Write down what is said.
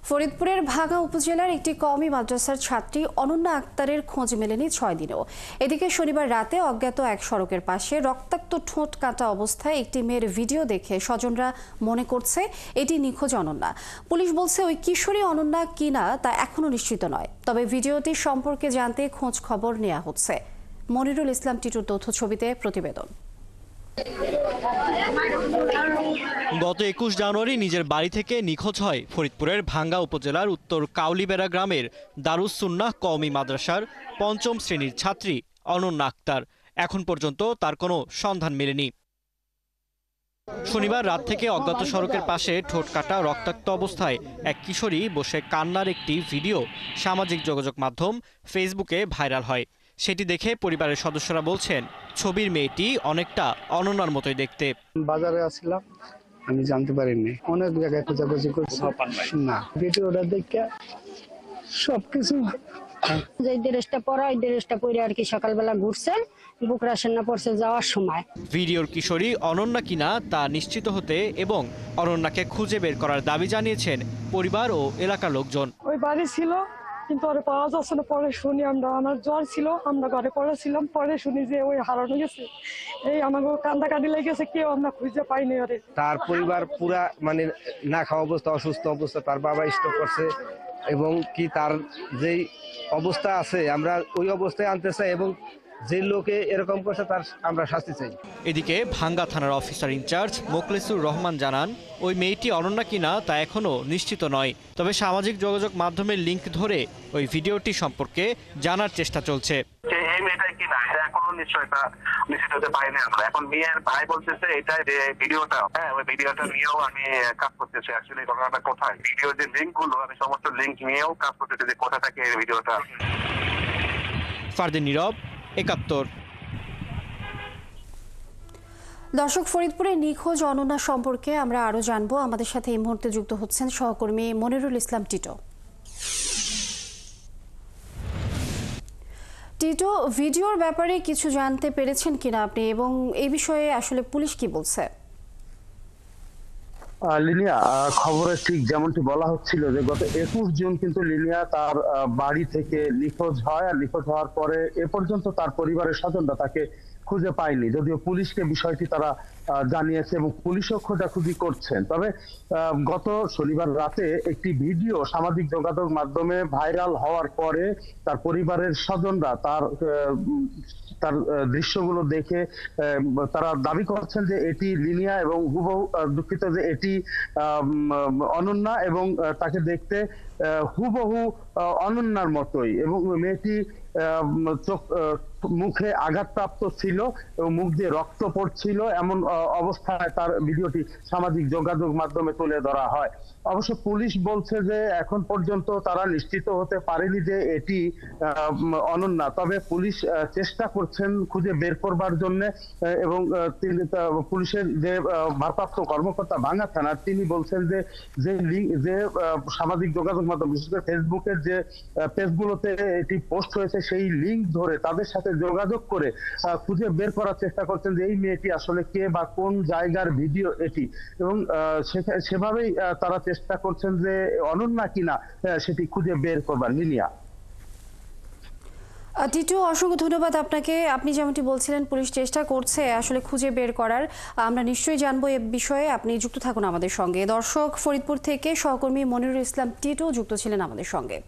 ফরিদপুরের ভাঙ্গা উপজেলার একটি কওমি মাদ্রাসার ছাত্রী অনন্যা আক্তারের খোঁজ মেলেনি 6 দিনেও। এদিকে শনিবার রাতে অজ্ঞাত এক সড়কের পাশে রক্তাক্ত ঠোঁট কাটা অবস্থায় একটি মেয়ের ভিডিও দেখে স্বজনরা মনে করছে এটি নিখোঁজ অনন্যা। পুলিশ বলছে ওই কিশোরী অনন্যা কিনা তা এখনো নিশ্চিত নয়, তবে ভিডিওটি সম্পর্কে জানতে খোঁজ খবর নেওয়া হচ্ছে। মনিরুল ইসলাম টিটুর তথ্য ছবিতে প্রতিবেদন। গত 21 জানুয়ারি নিজের বাড়ি থেকে নিখোঁজ হয় ফরিদপুরের ভাঙ্গা উপজেলার উত্তর কাউলিবেড়া গ্রামের দারুস সুন্নাহ কওমি মাদ্রাসার 5ম শ্রেণীর ছাত্রী অনন্যা আক্তার। এখন পর্যন্ত তার কোনো সন্ধান মেলেনি। শনিবার রাত থেকে অজ্ঞাত সড়কের পাশে ঠোঁট কাটা রক্তাক্ত অবস্থায় এক কিশোরী বসে কান্নার একটি ভিডিও সামাজিক যোগাযোগ মাধ্যম ফেসবুকে ভাইরাল হয়। সেটি দেখে পরিবারের সদস্যরা বলছেন, ছবির মেয়েটি অনেকটা অনন্যার মতোই দেখতে। বাজারে আসছিলাম, আমি জানতে পারিনি, অনেক জায়গায় খোঁজাখুঁজি করছি না, ভিডিওটা দেখে সবকিছু যে ড্রেসটা পরা ওই ড্রেসটা পরে আর কি সকালবেলা ঘুরছে, বুকরা সেনা পড়ছে যাওয়ার সময়। ভিডিওর কিশোরী অনন্যা কিনা তা নিশ্চিত হতে এবং অনন্যাকে খুঁজে বের করার দাবি জানিয়েছেন পরিবার ও এলাকার লোকজন। ওই বাড়ি ছিল কিন্তু ওরে পাওয়া যাচ্ছে না। পরে শুনি আমার জ্বর ছিল, আমরা ঘরে পড়েছিলাম, পরে শুনি যে ওই হারানো গেছে। এই আমাকে কান্দাকাটি লেগেছে, কেউ আমরা খুঁজে পাইনি ওরে। তার পরিবার পুরা মানে না খাওয়া অবস্থা, অসুস্থ অবস্থা, তার বাবা স্ট্রোক করছে এবং কি তার যেই অবস্থা আছে আমরা ওই অবস্থায় আনতে চাই এবং যে লোকে এরকম করছে তার আমরা শাস্তি চাই। এদিকে ভাঙ্গা থানার অফিসার ইনচার্জ মোখলেসুর রহমান জানান, ওই মেয়েটি অনন্যা কিনা তা এখনো নিশ্চিত নয়, তবে সামাজিক যোগাযোগ মাধ্যমের লিঙ্ক ধরে ওই ভিডিওটি সম্পর্কে জানার চেষ্টা চলছে। এই মেয়েটাই কিনা এটা এখনো নিশ্চয়তা নিশ্চিত হতে পারিনি আমরা। এখন মেয়ের ভাই বলতেছে এটা যে ভিডিওটা, ওই ভিডিওটা নিয়েও আমি কাজ করতেছি। অ্যাকচুয়ালি ঘটনাটা কোথায়, ভিডিও যে লিঙ্ক গুলো আমি সমস্ত লিঙ্ক নিয়েও কাজ করতেছি যে কোথা থেকে এই ভিডিওটা। ফারদিন নীরব, 71। দর্শক, ফরিদপুরে নিখোঁজ অনন্যা সম্পর্কে আমরা আরো জানবো। আমাদের সাথে এই মুহূর্তে যুক্ত হচ্ছেন সহকর্মী মনিরুল ইসলাম টিটো। টিটো, ভিডিওর ব্যাপারে কিছু জানতে পেরেছেন কিনা আপনি, এবং এই বিষয়ে আসলে পুলিশ কি বলছে? লিনিয়া, খবরে ঠিক যেমনটি বলা হচ্ছিল যে গত 21 জুন কিন্তু লিনিয়া তার বাড়ি থেকে নিখোঁজ হয়, আর নিখোঁজ হওয়ার পরে এ পর্যন্ত তার পরিবারের স্বজনরা তাকে খুঁজে পায়নি, যদিও পুলিশকে বিষয়টি তারা জানিয়েছে এবং পুলিশও খোঁজাখুঁজি করছেন। তবে গত শনিবার রাতে একটি ভিডিও সামাজিক যোগাযোগ মাধ্যমে ভাইরাল হওয়ার পরে তার পরিবারের স্বজনরা তার দৃশ্যগুলো দেখে তারা দাবি করছেন যে এটি লিনিয়া এবং হুবহু, দুঃখিত, যে এটি অনন্যা এবং তাকে দেখতে হুবহু অনন্যার মতোই, এবং মেয়েটি মুখে আঘাতপ্রাপ্ত ছিল এবং মুখ দিয়ে রক্ত পড়ছিল, এমন অবস্থায় তার ভিডিওটি সামাজিক যোগাযোগ মাধ্যমে তুলে ধরা হয়। অবশ্য পুলিশ বলছে যে এখন পর্যন্ত তারা নিশ্চিত হতে পারেনি যে এটি অনন্যা, তবে পুলিশ চেষ্টা করছেন খুঁজে বের করবার জন্য, এবং পুলিশের যে ভারপ্রাপ্ত কর্মকর্তা ভাঙ্গা থানার, তিনি বলছেন যে সামাজিক যোগাযোগ মাধ্যম, বিশেষ করে ফেসবুকের যে পেজগুলোতে এটি পোস্ট হয়েছে সেই লিঙ্ক ধরে তাদের সাথে যোগাযোগ করে খুঁজে বের করার চেষ্টা করছেন যে এই মেয়েটি আসলে কে বা কোন জায়গার ভিডিও এটি, এবং সেভাবেই তারা চেষ্টা করছেন যে অনন্যা কিনা সেটি খুঁজে বের করবার। লিনিয়া। টিটু, অসংখ্য ধন্যবাদ আপনাকে। আপনি যেমনটি বলছিলেন পুলিশ চেষ্টা করছে আসলে খুঁজে বের করার, আমরা নিশ্চয়ই জানবো এ বিষয়ে। আপনি যুক্ত থাকুন আমাদের সঙ্গে। দর্শক, ফরিদপুর থেকে সহকর্মী মনিরুল ইসলাম টিটু যুক্ত ছিলেন আমাদের সঙ্গে।